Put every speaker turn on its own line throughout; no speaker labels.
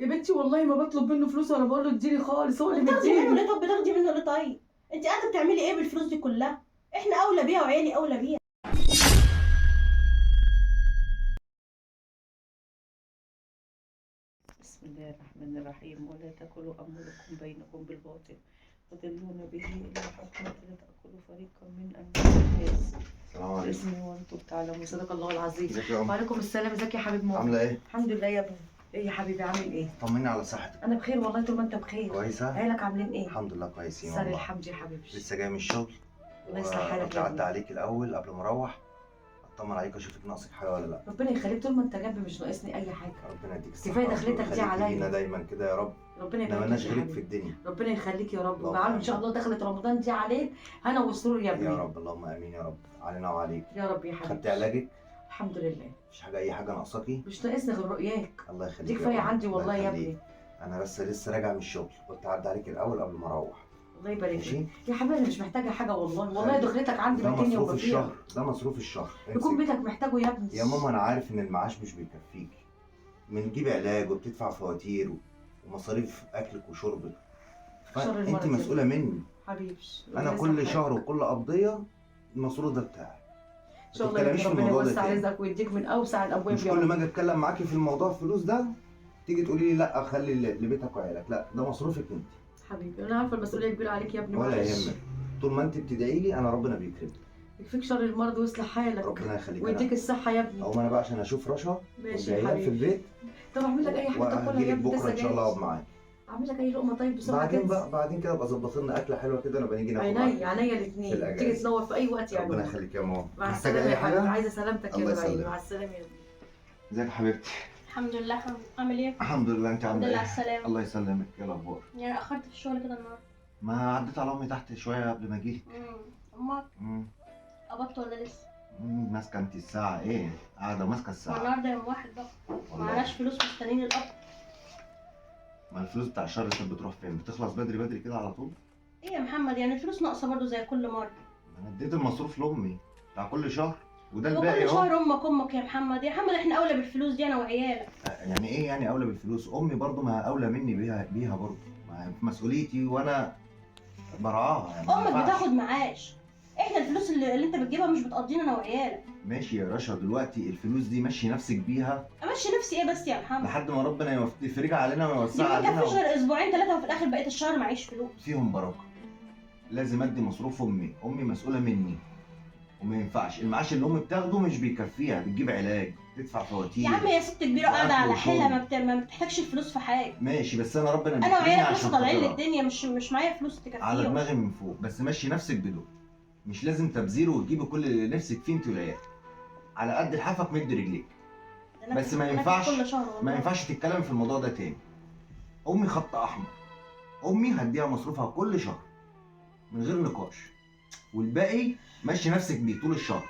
يا بنتي والله ما بطلب منه فلوس ولا بقول له اديني خالص، هو اللي
بتاخدي منه
مديني.
ليه؟ طب بتاخدي منه ليه؟ طيب انت قاعده بتعملي ايه بالفلوس دي كلها؟ احنا اولى بيها وعيالي اولى بيها.
بسم الله الرحمن الرحيم. ولا تأكلوا أموالكم بينكم بالباطل وتدلون به إلى حكمة تأكلوا فريقا من أموال الناس
السلام عليكم.
باسمي وأنتم تعلمون. صدق الله العظيم.
ازيك يا أم؟
وعليكم السلام. ازيك يا حبيب ماما؟
عاملة ايه؟
الحمد لله يا ابني. ايه يا حبيبي عامل ايه؟
طمني على صحتك.
أنا بخير والله طول ما أنت بخير.
كويسة؟
عيالك عاملين ايه؟
الحمد لله كويسين
سار
والله.
الحمد يا حبيبي.
لسه جاي من الشغل.
الله يصلح حالك
قلت
يا
أعدي
ابني.
عليك الأول قبل ما أروح أطمن عليك وأشوفك ناقصك حاجة ولا لأ.
ربنا يخليك طول ما أنت جنبي مش ناقصني أي حاجة.
ربنا يديك الصحة.
كفاية دخلتك دي
ويخليكي
عليا.
لينا دايما كده يا رب.
ربنا
احنا
يبارك
مالناش
لك يا
غيرك في
حبيبي.
الدنيا.
ربنا يخليك يا رب.
اللهم
وجعله إن شاء
آمين.
الله دخلت رمضان دي عليك هنا وسرور يا ابني.
يا رب اللهم آمين يا رب علينا وعليك.
يا رب يا حبيبي.
خدت علاجك؟
الحمد لله.
مفيش حاجة أي حاجة ناقصاكي؟
مش ناقصني غير رؤياك.
الله يخليك.
دي
يا
كفايه
رب.
عندي
الله
والله يا
يخليك.
ابني.
أنا بس لسه راجع من الشغل، قلت أعدي عليك الأول قبل ما أروح.
الله يبارك
ماشي؟
لك يا حبيبي. انا مش محتاجه حاجه والله، والله
خلي-
دخلتك عندي
ده
بالدنيا
مصروف
وما
الشهر،
فيها.
ده مصروف الشهر.
يكون
امسك.
بيتك محتاجه يا ابني.
يا ماما انا عارف ان المعاش مش بيكفيكي، بنجيب علاج وبتدفع فواتير ومصاريف اكلك وشربك،
شر المرض
فانت
يا
مسؤوله مني.
حبيبي.
انا كل شهر وكل قبضيه المصروف ده بتاعي.
ان شاء الله
تتكلميش
يا
في
ربنا
الموضوع ده
يوسع
تاني.
رزقك ويديك من اوسع الابواب
مش
يا
كل
رب.
ما اجي اتكلم معاكي في الموضوع الفلوس ده تيجي تقولي لي لا خلي لبيتك وعيالك، لا ده مصروفك انت.
حبيبي انا عارفه المسؤوليه كبيره عليك يا ابني.
ولا
معلش.
يهمك، طول ما انت بتدعي لي انا ربنا بيكرمك.
يكفيك شر المرض ويصلح حالك
ربنا يخليك.
ويديك الصحه يا ابني.
او انا بقى عشان اشوف رشا
ماشي يا
والعيال في
حبيبي.
البيت
طب اعمل لك اي حاجه تاكلها يا
وهجيلك
ابني.
بكره
لسه
ان شاء الله اقعد
جاي.
معاك.
اعمل لك اي لقمه طيب بسرعه
بعدين
كده.
بقى بعدين كده ابقى ظبط لنا اكله حلوه كده نبقى نيجي ناخد
عينيا عينيا
في
الاثنين.
الأجازة.
تيجي تنور في اي وقت يعني.
ربنا يخليك يا ماما.
مع
محتاجة
السلامه
أي
يا حبيبي.
حاجة؟
عايزه سلامتك
الله
يا بعيد.
يسلمك.
مع السلامه يا ابني.
ازيك يا حبيبتي؟
الحمد لله. عامل ايه؟
الحمد لله. انت
الحمد
عامله
لله
ايه؟
على السلامه.
الله يسلمك. ايه الاخبار؟
يعني اخرت في الشغل كده النهارده.
ما عديت على امي تحت شويه قبل ما اجيلك.
امك
امم
قبضت ولا لسه؟
ماسكه انت الساعه ايه؟ قاعده ماسكه
ما
الساعه.
النهارده يوم واحد بقى.
والله.
معناش فلوس مستنيين القبض.
ما الفلوس بتاع الشهر كانت بتروح فين؟ بتخلص بدري بدري كده على طول؟
ايه يا محمد؟ يعني الفلوس ناقصه برضه زي كل مره.
انا اديت المصروف لامي بتاع كل شهر وده
وكل
الباقي اهو.
شهر امك يا محمد. يا محمد احنا اولى بالفلوس دي انا وعيالك.
يعني ايه يعني اولى بالفلوس؟ امي برضو ما اولى مني بيها برضو، ما هي في مسؤوليتي وانا برعاها يعني. ما
امك
ينفعش.
بتاخد معاش. احنا الفلوس اللي انت بتجيبها مش بتقضينا انا وعيالك.
ماشي يا رشا، دلوقتي الفلوس دي مشي نفسك بيها
امشي نفسي ايه بس يا محمد؟
لحد ما ربنا يفرجها علينا
دي
ويوسع
ما
علينا
تكفيش غير اسبوعين ثلاثه وفي الاخر بقيت الشهر معيش فلوس.
فيهم بركه. لازم ادي مصروف امي، امي مسؤوله مني وما ينفعش المعاش اللي امي بتاخده مش بيكفيها، بتجيب علاج، تدفع فواتير.
يا عم هي ست كبيره قاعده
وأكل
على
وشرب.
حيلها ما بتحتاجش الفلوس في حاجه.
ماشي بس انا ربنا
انا
بيكرمني
وعيالك
عشان
لسه طالعين
خاطرها.
للدنيا مش معايا فلوس
على
تكفيهم.
دماغي من فوق، بس مشي نفسك بدول. مش لازم تبذير وتجيبي كل اللي نفسك فيه انت والعيال. على قد لحافك مد رجليك.
أنا
بس ما
أنا
ينفعش
كل شهر والله.
ما ينفعش تتكلم في الموضوع ده تاني. امي خط احمر. امي هديها مصروفها كل شهر من غير نقاش، والباقي مشي نفسك بيه طول الشهر.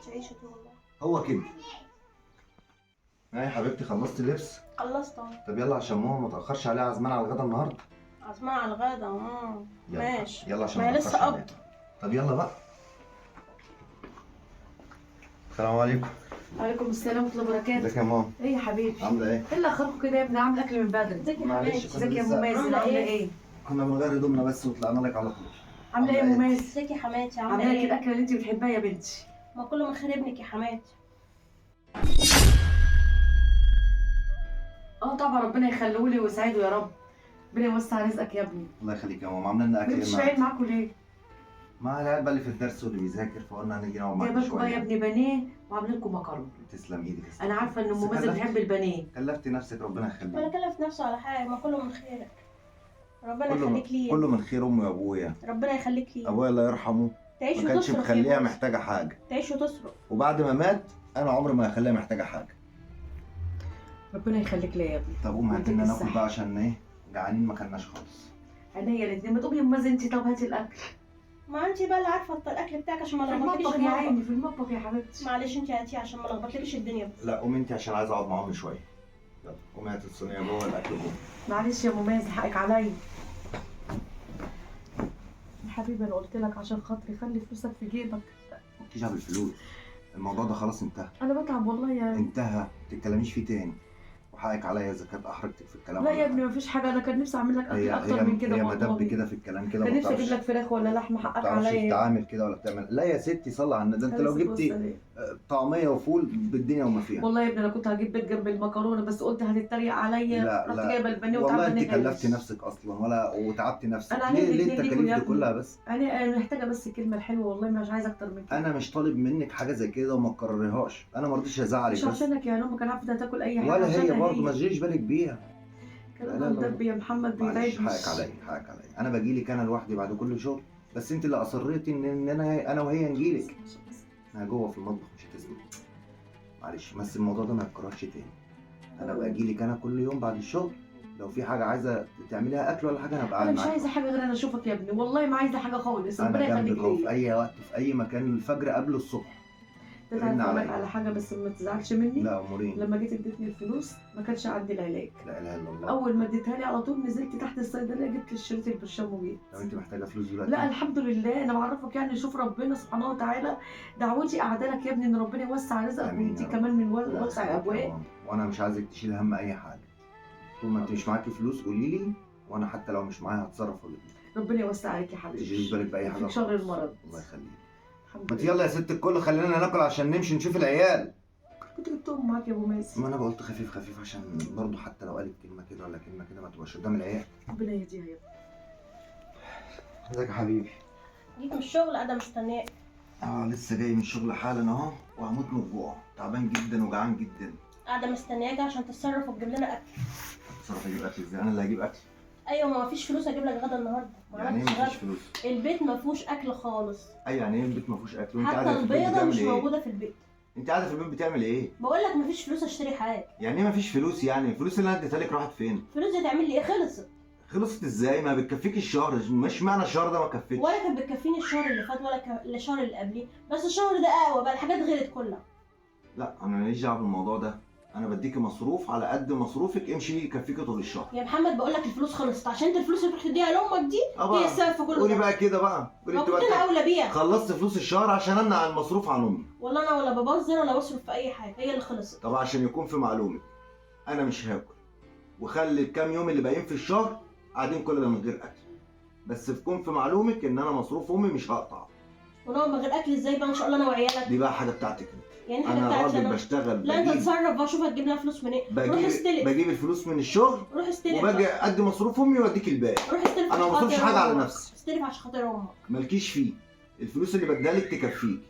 تعيش والله.
هو كده. يا حبيبتي خلصت اللبس؟
خلصت اهو.
طب يلا عشان ماما ما تاخرش عليها عزمان على الغدا النهارده.
عزمان على الغدا.
يلا.
ماشي.
يلا عشان
ما هي
تأخرش
لسه
عليها.
قبض.
طب يلا بقى. السلام عليكم.
وعليكم السلام ورحمه الله وبركاته.
ازيك يا ماما؟
ايه يا حبيبي؟
عامله ايه؟
ايه اللي اخركم كده يا ابني؟ عامل اكل من بدري.
ازيك يا
معلش
حبيبتي؟
ازيك يا ام
لسه
مازن؟
عاملة
عامله
إيه؟
ايه؟
كنا بنغير هدومنا بس وطلعنا لك على طول.
عامله ايه يا ام مازن؟
ازيك يا حماتي؟
عامله
عامله
لك
ايه؟
الاكله اللي انت بتحبها يا بنتي.
ما كله من خير ابنك يا حماتي.
طبعا ربنا يخليهولي ويسعده يا رب. ربنا يوسع رزقك يا ابني.
الله يخليك يا ماما. عامله لنا اكل
ما
ايه
انتش
النهارده؟
قاعد معاكم ليه؟
مع العيال بقى اللي في الدرس واللي بيذاكر فقلنا هنيجي نقعد معاك
جايبه لكم بقى يا
شويه.
ابني بانيه وعامله لكم مكرونه.
تسلم ايدك يا ستي.
انا عارفه ان
بس
ام مازن
كلفت-
بتحب البانيه.
كلفتي نفسك ربنا
ولا
يخليك.
كلف نفسه على حاجه. ما كله من خيرك. ربنا
كله
يخليك ليا.
كله من خير امي وابويا.
ربنا يخليك ليا.
ابويا الله يرحمه
تعيش
ما كانش
وتصرف
مخليها
يا بوس.
محتاجه حاجه،
تعيش وتصرف.
وبعد ما مات انا عمري ما هخليها محتاجه حاجه.
ربنا يخليك ليا يا ابني.
طب قوم هات
يديك
لنا ناكل
الصحة.
بقى عشان ايه؟ جعانين ما كلناش خالص.
عينيا الاثنين. ما تقومي يا ام مازن انت. طب هاتي الاكل
ما انت بقى اللي عارفه الاكل بتاعك عشان ما
في
لخبطلكيش
المطبخ يا
المطبخ.
عيني. في المطبخ يا حبيبتي.
معلش انت هاتيه عشان ما لخبطلكيش الدنيا بس.
لا قومي انت عشان عايز اقعد معاهم شويه. يلا قومي هاتي الصينيه جوه الاكل جوه.
معلش يا ام مازن حقك عليا يا حبيبي. انا قلت لك عشان خاطري خلي فلوسك في جيبك.
مالكيش بالفلوس. الموضوع ده خلاص انتهى.
انا بتعب والله يا
انتهى، ما تتكلميش فيه تاني. وحقك عليا اذا كانت احرجتك في الكلام.
لا
ولا
يا
حاجة.
ابني مفيش حاجه، انا كان نفسي اعمل لك اكل اكتر من كده
هي
والله.
مدب كده في الكلام كده،
كان
ما
نفسي اجيب
بتعرفش
لك فراخ ولا لحمه، حقك
بتعرفش
عليا.
تتعامل كده ولا بتعمل. لا يا ستي صلي على النبي، ده انت لو جبتي طعميه وفول بالدنيا وما فيها.
والله يا ابني انا كنت هجيب بيت جنب المكرونه، بس قلت هتتريق عليا.
لا
رحت
لا
جايبه البانيه
والله
وتعبانه
انت كلفتي نفسك اصلا وتعبتي نفسك.
أنا
ليه
عليا
ليه
الاتنين
التكاليف
ليكوا يا
دي كلها بس؟
انا محتاجه بس الكلمه الحلوه، والله مش عايزه اكتر من كده.
انا مش طالب منك حاجه زي كده وما تكرريهاش، انا ما رضيتش ازعلك
مش
بس.
عشانك يعني، امك كان عارفه هتاكل اي حاجه
ولا هي
عشانها
برضه ما تشغليش بالك بيها.
كلام
لا لا لا.
مدب يا محمد
معلش
بيتعبني.
حقك عليا حقك عليا، انا باجيلك انا لوحدي بعد كل شغل، بس انت اللي اصريتي ان انا وهي نجيلك. انا جوه في المطبخ مش هتسمع. معلش بس الموضوع ده ما يتكررش تاني. انا باجيلك انا كل يوم بعد الشغل، لو في حاجه عايزه تعمليها اكل ولا حاجه انا ابقى
انا
قاعد
مش
معاك.
عايزه حاجه غير انا اشوفك يا ابني، والله ما عايزه حاجه خالص. ربنا
انا
يخليك
جنبك اهو في
ليا.
اي وقت في اي مكان، الفجر قبل الصبح.
انت
رن
عارف
عليا.
على حاجه بس ما تزعلش مني.
لا امورين.
لما جيت اديتني الفلوس ما كانش عندي العلاج.
لا اله الا الله.
اول ما اديتها لي على طول نزلت تحت الصيدليه جبت الشريط البرشام وجيت.
لو انت محتاجه فلوس دلوقتي.
لا الحمد لله، انا بعرفك يعني. شوف ربنا سبحانه وتعالى دعوتي قاعده لك يا ابني ان ربنا يوسع رزقك
آمين
ويديك
يا رب.
كمان من
لا،
وسع
يا
ابواب.
ماما. وانا مش عايزك تشيل هم اي حاجه. طول ما انت مش معاكي فلوس قولي لي، وانا حتى لو مش معايا هتصرف واجيب لك.
ربنا يوسع عليك يا
ما
حبيبي.
تشغليش بالك باي حاجه
يكفيك شر
خالص.
المرض.
الله يخليك.
الحمد
ما انت
لله.
يلا يا ست الكل خلينا ناكل عشان نمشي نشوف العيال.
كنت جبتهم معاك يا ابو مازن.
ما انا قلت خفيف خفيف عشان برضه حتى لو قالت كلمه كده ولا كلمه كده ما تبقاش قدام العيال.
ربنا يهديها يا ابني.
ازيك يا حبيبي؟
جيت من الشغل قاعده مستنياك.
لسه جاي من الشغل حالا اهو، وهموت من الجوع، تعبان جدا وجعان جدا.
قاعده مستنياك عشان تتصرف وتجيب لنا اكل.
هتصرف اجيب اكل ازاي؟ انا اللي هجيب اكل.
ايوه ما فيش فلوس اجيب لك غدا النهارده. ما
يعني ايه
عملتش
مفيش
غدا.
فلوس؟
البيت ما فيهوش اكل خالص.
ايوه يعني ايه البيت ما فيهوش اكل؟ وانت
حتى
قاعده في البيت
البيضه
بتعمل
مش
ايه؟
موجوده في البيت.
انت قاعده في البيت بتعمل ايه؟
بقول لك ما فيش فلوس اشتري حاجه.
يعني ايه ما فيش فلوس؟ يعني الفلوس اللي انا اديتها لك راحت فين؟
الفلوس دي تعمل لي ايه؟ خلصت.
خلصت ازاي؟ ما بتكفيك الشهر، مش معنى الشهر ده ما كفيتش.
ولا كانت بتكفيني الشهر اللي فات ولا الشهر اللي قبليه، بس الشهر ده اقوى بقى، الحاجات غلت كلها.
لا انا ماليش دعوه بالموضوع ده، انا بديكي مصروف على قد مصروفك، امشي يكفيكي طول الشهر.
يا محمد بقول لك الفلوس خلصت، عشان انت الفلوس اللي تروح تديها لامك دي هي السبب في كل
قولي
ده.
بقى كده بقى، قولي
ما
انت
كنت انا
بقى
اولى بيها.
خلصت فلوس الشهر عشان امنع المصروف عن امي.
والله انا ولا ببذر ولا بصرف في اي حاجه، هي اللي خلصت.
طب عشان يكون في معلومك انا مش هاكل، وخلي الكام يوم اللي باقيين في الشهر قاعدين كل ده من غير اكل، بس تكون في معلومك ان انا مصروف امي مش هقطع.
ونقعد من غير اكل ازاي بقى ان شاء الله انا وعيالك؟
دي بقى حاجه بتاعتك انت.
يعني حاجه
انا
بتاعتي
راجل
انا.
بشتغل،
لا انت اتصرف بقى، شوف هتجيب لنا فلوس منين. روح استلف.
بجيب الفلوس من الشغل
روح استلف
وباجي
بقى.
ادي مصروف امي واديك الباقي.
روح استلف.
انا ما
عشان
بصرفش
خاطر
حاجه على
أمك.
نفسي.
استلف عشان خاطر امك.
مالكيش فيه، الفلوس اللي بديها لك تكفيك،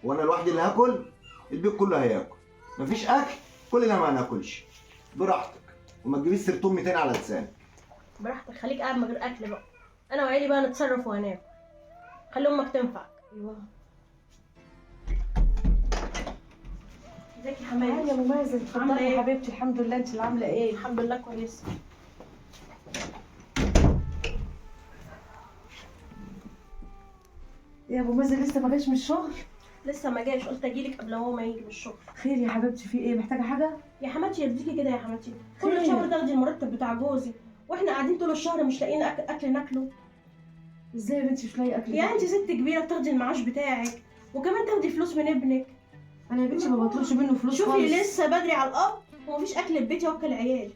وانا لوحدي اللي هاكل، البيت كله هياكل. مفيش اكل كلنا ما هناكلش، براحتك، وما تجيبيش سيره امي تاني على لسانك.
براحتك، خليك قاعد من غير اكل بقى. انا وعيالي بقى نتصرف وهناكل. خلي امك تنفعك.
ايوه.
ازيك يا
تعالي يا
حماتي؟
ابو مازن.
عاملة
اتفضلي
ايه؟
يا حبيبتي. الحمد لله. انت اللي عامله ايه؟
الحمد لله كويسه.
يا ابو مازن لسه ما جاش من الشغل؟
لسه ما جاش، قلت اجيلك قبل هو ما يجي من الشغل.
خير يا حبيبتي، في ايه؟ محتاجه حاجه؟
يا حماتي يرضيكي كده يا حماتي؟ كل
خير.
شهر تاخدي المرتب بتاع جوزي، واحنا قاعدين طول الشهر مش لاقيين اكل ناكله.
ازاي يا بنتي مش لاقي اكل؟
يعني انت ست كبيره بتاخدي المعاش بتاعك، وكمان تاخدي فلوس من ابنك.
انا يا بنتي ما بطلبش منه فلوس خالص.
شوفي لسه بدري على الاب ومفيش اكل في بيتي واكل عيالي،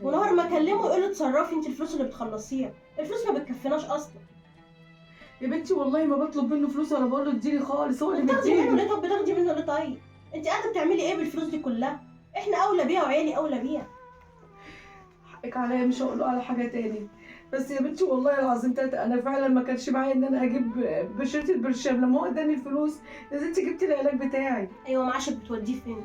ونهار ما اكلمه يقول لي اتصرفي انت الفلوس اللي بتخلصيها، الفلوس ما بتكفيناش اصلا.
يا بنتي والله ما بطلب منه فلوس ولا بقول له اديني خالص، هو اللي
بتاخدي منه
بيديني.
ليه؟ طب بتاخدي منه ليه طيب؟ انت قاعده بتعملي ايه بالفلوس دي كلها؟ احنا اولى بيها وعيالي اولى بيها.
حقك عليا، مش هقول له على حاجه تاني. بس يا بنتي والله العظيم انا فعلا ما كانش معايا ان انا اجيب بشرة البرشام. لما هو اداني الفلوس نزلت جبت العلاج بتاعي.
ايوه معاشك بتوديه فين؟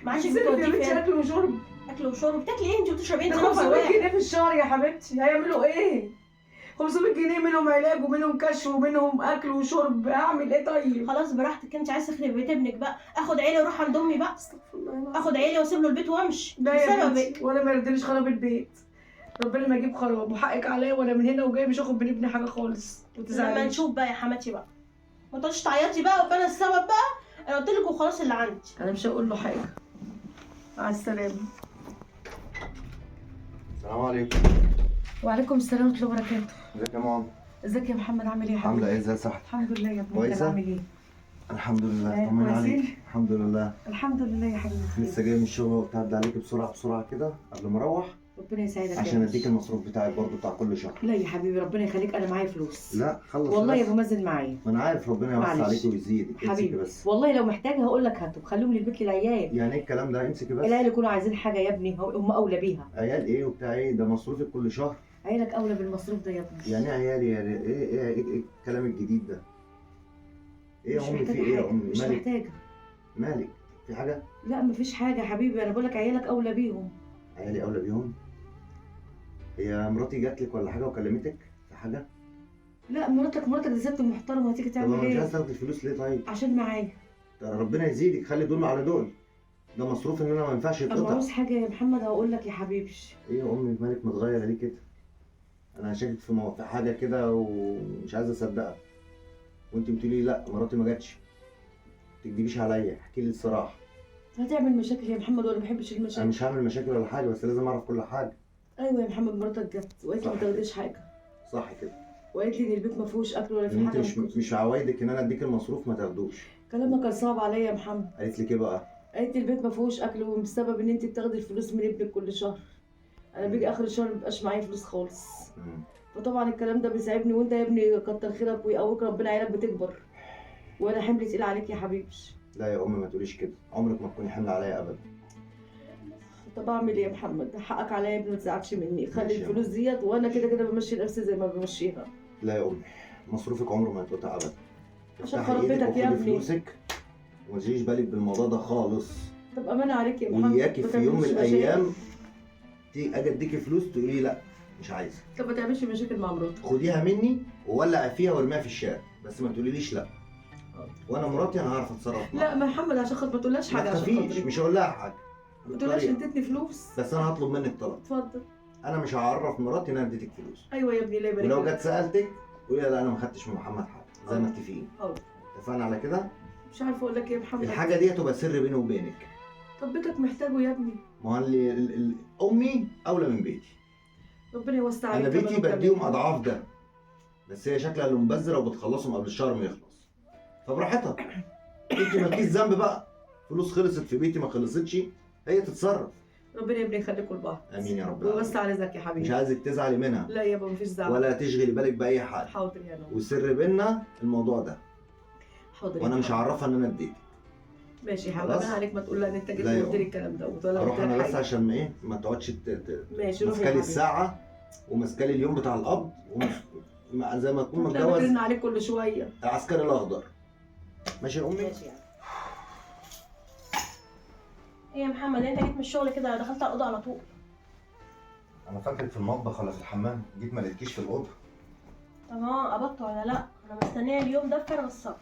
معاشك
بتصرف يا
بتوديه
بنتي
فين؟
اكل وشرب.
اكل وشرب. بتاكلي ايه انت وتشربي ايه؟
ده
انت
500
نفسك
جنيه في الشهر يا حبيبتي، هيعملوا ايه؟ 500 جنيه منهم علاج ومنهم كشف ومنهم اكل وشرب، اعمل ايه طيب؟
خلاص براحتك، انت عايزه تخربي بيت ابنك بقى، اخد عيالي واروح عند امي بقى،
استغفر الله العظيم.
اخد عيالي واسيب له البيت وامشي
لا يا
بسببك.
بنتي، وانا ما يرضينيش خراب البيت. ربنا ما يجيب خراب، وحقك عليا وانا من هنا وجاي مش هاخد من ابني حاجه خالص.
لما
وتزعلي
نشوف بقى يا حماتي بقى، ما تقعديش تعيطي بقى وابقى انا السبب بقى، انا قلت لك وخلاص اللي عندي.
انا مش هقول له حاجه. مع السلامه.
السلام عليكم.
وعليكم السلام ورحمه الله وبركاته.
ازيك يا ماما؟
ازيك يا محمد؟ عامل ايه يا حبيبي؟
عامله ايه؟ ازاي صحتك؟
الحمد لله يا ابني. انت
كويسة؟
عامل ايه؟
الحمد لله، طمني
كويسين؟
عليك. الحمد لله.
الحمد لله يا حبيبتي.
لسه جاي من الشغل وقلت اعدي عليك بسرعه كده قبل ما اروح
ربنا يسعدك
عشان
يا
اديك
باشا.
المصروف بتاعك برضه بتاع كل شهر.
لا يا حبيبي ربنا يخليك، انا معايا فلوس.
لا خلص
والله يا
بس.
ابو مازن معايا.
ما انا عارف ربنا يوسع
معلش.
عليك ويزيدك. امسكي
حبيبي
بس.
والله لو محتاج هقول لك هاتهم، خليهم للبيت للعيال.
يعني ايه الكلام ده؟ امسكي بس.
العيال يكونوا عايزين حاجه يا ابني، هم اولى بيها.
عيال ايه وبتاع ايه؟ ده مصروفك كل شهر.
عيالك اولى بالمصروف ده يا ابني.
يعني ايه عيالي؟ يعني ايه الكلام الجديد ده؟ ايه
مش
يا امي؟ في
محتاجه
ايه يا
حاجه،
امي؟
مش
مالك؟
محتاجه.
مالك؟ في حاجه؟
لا مفيش حاجه يا حبيبي، انا بقول لك عيالك اولى بيهم.
عيالي اولى بيهم؟ هي مراتي جات لك ولا حاجه وكلمتك في حاجه؟
لا مراتك دي ست محترمه، هتيجي
طب
تعمل
انا مش عايز
ايه؟
تاخدي الفلوس ليه طيب؟
عشان معايا.
ده ربنا يزيدك، خلي دول على دول. ده مصروف ان انا ما ينفعش
اما
يتقطع.
عاوز حاجه يا محمد هقول لك يا حبيبي.
ايه يا امي مالك متغيره ليه كده؟ انا شاكك في حاجه كده ومش عايز اصدقها. وانت بتقولي لا مراتي ما جاتش. ما تكدبيش عليا، احكي لي الصراحه.
هتعمل مشاكل يا محمد وانا ما بحبش
انا
المشاكل.
مش هعمل مشاكل ولا حاجه، بس لازم اعرف كل حاجه.
ايوه يا محمد مراتك جت وقالت لي
صح
ما تاخديش حاجه،
صح كده.
وقالت لي ان البيت ما فيهوش اكل ولا
ان
في
انت
حاجه.
مش عوايدك ان انا اديك المصروف ما تاخدوش.
كلامك كان صعب عليا يا محمد.
قالت لك ايه بقى؟
قالت لي البيت ما فيهوش اكل وبسبب ان انت بتاخدي الفلوس من ابنك كل شهر. انا بيجي اخر الشهر مبقاش معايا فلوس خالص. وطبعا الكلام ده بيساعدني، وانت يا ابني كتر خيرك ويقويك ربنا، عيالك بتكبر وانا حمل تقيل عليك يا حبيبي.
لا يا امي ما تقوليش كده، عمرك ما تكوني حمل عليا ابدا.
طب اعمل ايه يا محمد؟ حقك عليا يا ابني، ما تزعلش مني. خلي
ماشي يا
الفلوس ديت وانا كده كده بمشي نفسي زي ما بمشيها.
لا يا امي مصروفك عمره ما يتقطع ابدا.
عشان
افتحي
خرب
ايدك
بيتك يا
وخدي
ابني.
فلوسك وما تشغليش بالك بالموضوع ده خالص.
طب امانه عليك يا محمد.
وإياكي
ما
في يوم من
تعملش مشاكل.
الايام اجي اديكي فلوس تقولي لي لا مش عايزه.
طب ما تعملش مشاكل مع مراتك.
خديها مني وولع فيها وارميها في الشارع، بس ما تقوليليش لا. وانا مراتي انا هعرف اتصرف
لا
معاها.
محمد عشان خاطر ما تقولهاش
ما
حاجه، عشان
تخافيش
خاطري.
مش هقول لها حاجه.
ما تقولهاش
بالطريقة.
اديتني فلوس.
بس انا هطلب منك طلب.
اتفضل.
انا مش هعرف مراتي ان انا اديتك فلوس.
ايوه يا ابني لا يبارك
ولو
لك.
جت سالتك قولي لا انا ما خدتش من محمد حاجه زي ما متفقين.
حاضر.
اتفقنا على كده؟
مش عارفه اقول لك ايه يا محمد.
الحاجه دي هتبقى سر بيني وبينك.
طب بيتك محتاجه يا ابني.
ما هو امي اولى من بيتي.
ربنا يوسع عليك.
انا
كمان
بيتي
وكمان.
بديهم اضعاف ده، بس هي شكلها اللي مبذره وبتخلصهم قبل الشهر ما يخلص. فبراحتها انت مالكيش ذنب بقى. فلوس خلصت في بيتي ما خلصتش هي تتصرف.
ربنا يا ابني يخليكم لبعض.
امين يا رب
ويوسع
العالمين.
رزقك يا
مش
حبيبي.
عايزك تزعلي منها
لا يابا مفيش زعل.
ولا تشغلي بالك باي حاجه.
حاضر يا نور.
والسر بينا الموضوع ده،
حاضر.
وانا
يا
مش
حبيبي.
هعرفها ان انا اديتك.
ماشي يا حبيبي.
خلاص؟
انا عليك ما تقول لها ان انت جيت
لا يا
وقلت لي
أم.
الكلام ده ولا
اروح
قلت لك
انا بس
حاجة.
عشان ما ايه ما تقعدش
ماشي روح يا
ماسكالي
حبيبي.
الساعه وماسكالي اليوم بتاع القبض زي ما تكون
لا
متجوز
برن عليك كل شويه.
العسكري الاخضر. ماشي يا امي؟
ماشي يعني. ايه يا محمد انت جيت من الشغل كده دخلت على الاوضه على طول؟
انا فاكرك في المطبخ ولا في الحمام، جيت ما لقيتكيش في الاوضه.
تمام قبضت ولا لا؟ انا مستنيه اليوم ده بفارغ الصبر.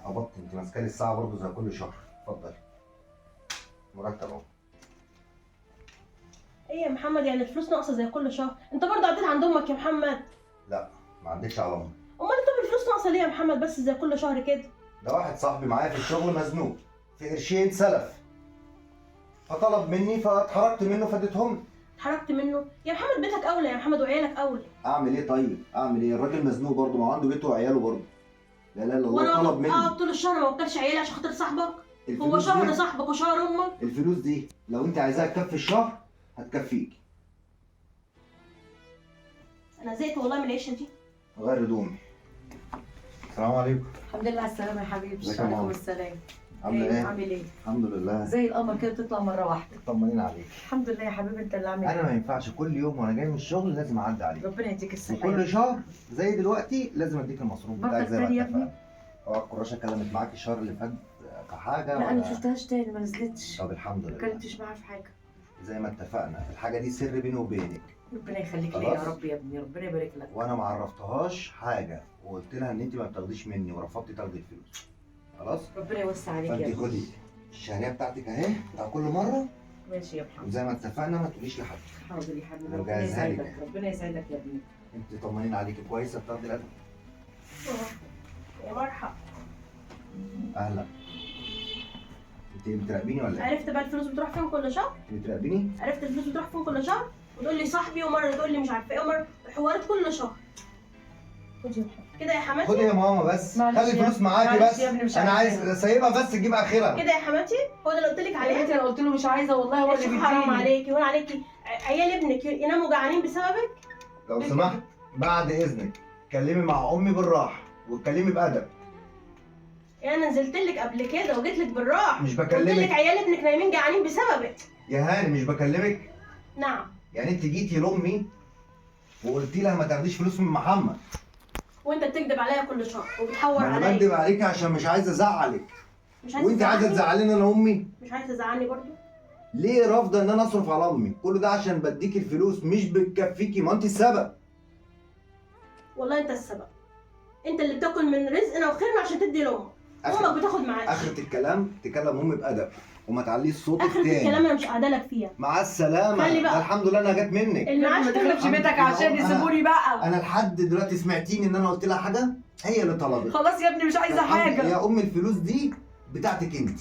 قبضت؟ انت ماسكالي الساعه برضه زي كل شهر. اتفضلي مرتب اهو.
ايه يا محمد يعني الفلوس ناقصه زي كل شهر؟ انت برضه عديت عند امك يا محمد.
لا ما عدتش على امي.
امال انت الفلوس ناقصه ليه يا محمد بس زي كل شهر كده؟
ده واحد صاحبي معايا في الشغل مزنوق في قرشين سلف، فطلب مني فاتحركت منه فاديتهم.
اتحركت منه؟ يا محمد بيتك اولى يا محمد وعيالك اولى.
اعمل ايه طيب؟ اعمل ايه؟ الراجل مزنوق برضه، ما هو عنده بيته وعياله برضه. لا لا لا
وانا
الله طلب مني.
اقعد طول الشهر ما اوكلش عيالي عشان خاطر صاحبك؟ هو
الفلوس
شهر
دي-
صاحبك وشهر امك؟
الفلوس دي لو انت عايزاها تكفي الشهر هتكفيك.
انا زهقت والله من العيشه دي.
غير هدومي. السلام عليكم.
الحمد لله على السلامه يا حبيبي.
ازيك يا
وعليكم
ماما؟
السلام.
عامله
إيه،
ايه؟
عامل ايه؟
الحمد لله.
زي القمر كده بتطلع مره واحده.
طمنين عليك.
الحمد لله يا حبيبي. انت اللي عامل
انا
ايه؟
ما ينفعش كل يوم وانا جاي من الشغل لازم اعدي عليك.
ربنا يديك الصحه.
وكل شهر زي دلوقتي لازم اديك المصروف بتاعك
برضك
زي ما
تاني يا ابني؟
اتفقنا. اه الكراشه كلمت معاك الشهر اللي فات في حاجه
لا انا
ولا؟
ما شفتهاش تاني، ما نزلتش.
طب الحمد
ما
لله.
اتكلمتش معاها في حاجه.
زي ما اتفقنا الحاجه دي سر بيني وبينك،
ربنا يخليك ليا يا
خلاص؟
رب يا ابني. ربنا يبارك لك.
وانا ما عرفتهاش حاجه وقلت لها ان انت ما بتاخديش مني ورفضتي تاخدي الفلوس. خلاص؟
ربنا يوسع عليك يا
فانت
ابني.
خدي الشهريه بتاعتك اهي بتاع كل مره،
ماشي يا محمد.
وزي ما اتفقنا ما تقوليش لحد.
حاضر يا حبيبي.
أنا
ربنا
مجهزها لك.
يسعدك. ربنا يسعدك يا ابني.
انت طمنين عليكي كويسه بتاخدي الادب.
يا مرحب.
اهلا. انت بتراقبيني ولا ايه؟
عرفت بقى الفلوس بتروح فين كل شهر؟
انت بتراقبيني؟
عرفت الفلوس بتروح فين كل شهر؟ وتقول لي صاحبي ومره تقول لي مش عارفه ايه ومره حوارات كل شهر. كده يا حماتي.
خدي يا ماما بس،
معلش
خلي
يا-
الفلوس معاكي
معلش
بس،
يا ابني مش
انا
عايزاها.
عايز سايبها بس تجيب اخرها.
كده يا حماتي، هو ده اللي قلت لك
يا
عليه.
بنتي انا قلت له مش عايزه والله، هو
يا
اللي
شيخ حرام
بيديني.
عليكي، وانا عليكي عيال ابنك يناموا جعانين بسببك.
لو سمحت بعد اذنك كلمي مع امي بالراحه واتكلمي بادب.
يعني انا نزلت لك قبل كده وجيت لك بالراحه،
مش
قلت لك
بكلمك
عيال ابنك نايمين جعانين بسببك.
يا هاني، مش بكلمك.
نعم.
يعني انت جيتي لامي وقلتي لها ما تاخديش فلوس من محمد،
وانت بتكذب عليا كل شهر وبتحور
ما انا
عليا.
بكدب عليكي عشان مش عايز ازعلك،
مش عايزه
وانت عايزه
تزعلني؟
تزعليني انا امي.
مش عايزه تزعلني برضو؟
ليه رافضه ان انا اصرف على امي؟ كل ده عشان بديكي الفلوس مش بتكفيكي، ما انت السبب.
والله انت السبب، انت اللي بتاكل من رزقنا وخيرنا عشان تدي لامك، امك بتاخد معاك.
اخرة الكلام تكلم امي بادب وما تعليش صوتك
اخرة
تاني.
الكلام انا مش قاعده لك فيها.
مع السلامه.
خلي بقى.
ده الحمد لله انها جت منك.
المعاش
ما
كله
تخربش بيتك عشان يسيبوني بقى.
انا لحد دلوقتي سمعتيني ان انا قلت لها حاجه؟ هي اللي طلبت.
خلاص يا ابني مش عايزه حاجه.
يا ام الفلوس دي بتاعتك انت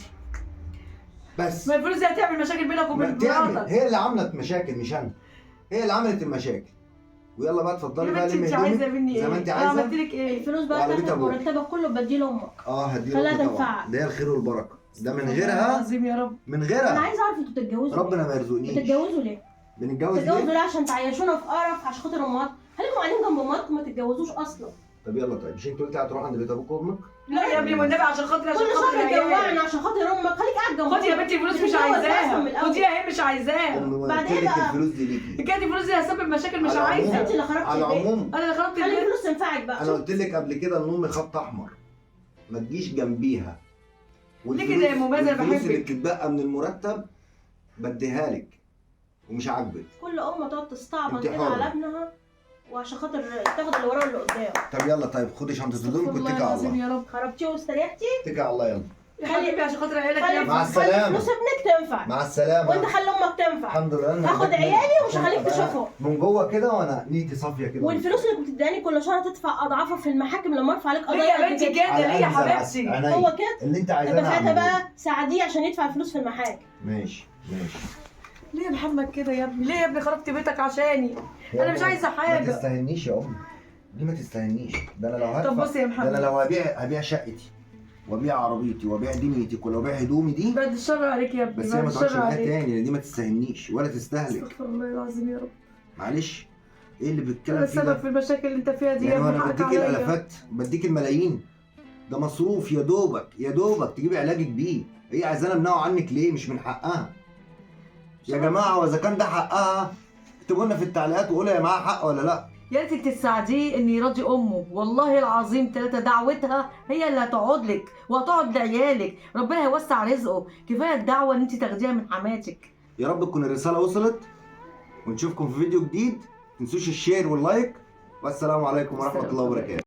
بس.
ما الفلوس دي هتعمل مشاكل بينك وبين
ما تعمل،
مراتك.
هي اللي عملت مشاكل مش انا، هي اللي عملت المشاكل. ويلا بقى اتفضلي
يا
بقى
بنتي
لمي
انت عايزه
هدومك
مني ايه؟
زي ما انت
انا
عايزه.
عملت لك ايه؟
الفلوس بقى
وعلى بيت
تاخد
أبوك.
مرتبك كله بديه لامك.
هدي
خليها
لامي طبعا،
تنفعك.
ده هي الخير والبركه، ده من
والله
غيرها،
العظيم يا رب.
من
انا
غيرها
عايزه اعرف انتوا بتتجوزوا
ربنا
ليه؟
ما يرزقنيش.
بتتجوزوا ليه؟
بنتجوز
بتتجوزوا
ليه؟
ليه؟ عشان تعيشونا في قرف عشان خاطر امهاتكم. خليكم قاعدين جنب امهاتكم، ما تتجوزوش اصلا.
طب يلا طيب، مش انت قلتي هتروح عند بيت ابوك وامك؟
لا يا ابني والنبي عشان خاطري، عشان
كل
خاطر
شهر
العيال.
تجوعنا عشان خاطر امك، خليك قاعد جنب
خدي يا بنتي فلوس مش
تتجوز أصلاً من
عايزاها،
الأول.
خديها هي مش عايزاها.
امي
بعد
قلت
إيه
لك
بقى؟
الفلوس دي ليكي.
حكايه الفلوس دي هتسبب مشاكل مش
على العموم.
عايزه.
انت اللي خربتي
على
البيت.
العموم
انا اللي خربت
خلي
البيت.
الفلوس تنفعك بقى.
انا قلت لك قبل كده ان امي خط احمر، ما تجيش جنبيها.
ليه كده يا ممازة؟ أنا
الفلوس اللي
بحبك.
بتتبقى من المرتب بديها لك ومش عاجبك.
كل ام تقعد تستعبط
انت
كده
حرة.
على ابنها وعشان خاطر تاخد اللي وراه واللي قدام.
طب يلا طيب، خدي شنطه هدومك
والله
واتكلي على
العظيم
الله.
يا رب.
خربتيه واستريحتي.
اتكلي على الله يلا.
يا حبيبي عشان خاطر عيالك
خلي
يا
مع
ابني.
السلامة.
خلي فلوس ابنك تنفع.
مع السلامه.
وانت خلي امك تنفع.
الحمد لله انا
هاخد
جت منك.
عيالي ومش
عشان
هخليك
أبقى
تشوفهم.
من جوه كده وانا نيتي صافيه كده.
والفلوس اللي كنت بتديهاني كل شهر تدفع اضعافها في المحاكم لما ارفع عليك
ليه
قضيه.
يا بنتي كده؟
على
ليه يا
قد زرعتي.
حبيبتي؟
عينيا.
هو كده.
اللي انت عايزاه
يبقى
انا
ساعتها
هعمله.
بقى ساعديه عشان يدفع الفلوس في المحاكم.
ماشي ماشي.
ليه يا محمد كده يا ابني؟ ليه يا ابني خربت بيتك عشاني؟ انا مش عايزه
ما
حاجه.
تستهنيش يا امي، دي ما تستهنيش. ده انا لو هدفع،
طب بص يا
ده
محمد،
انا لو هبيع شقتي وابيع عربيتي وابيع دنيتي ولا ابيع هدومي دي،
بعد الشر عليك يا ابني،
بس هي
بعد
ما تقعدش
الشر
معايا
عليك.
تاني، لان دي ما تستهنيش ولا تستهلك.
استغفر الله العظيم يا رب.
معلش، ايه اللي
انا
بتتكلم فيه
السبب
ده؟
في المشاكل اللي انت فيها دي يا
يعني
ابني،
وانا
حقك
بديك
عليا.
الالافات، بديك الملايين، ده مصروف يا دوبك يا دوبك تجيبي علاجك بيه. هي عايزانا امنعه عنك ليه؟ مش من حقها يا جماعه. واذا كان ده حقها اكتبوا لنا في التعليقات وقولوا يا جماعه حق ولا لا.
يا ريت تساعديه ان يراضي امه، والله العظيم 3 دعوتها هي اللي هتقعد لك وهتقعد لعيالك، ربنا هيوسع رزقه. كفايه الدعوه ان انت تاخديها من حماتك.
يا رب تكون الرساله وصلت، ونشوفكم في فيديو جديد. متنسوش الشير واللايك، والسلام عليكم ورحمه الله وبركاته.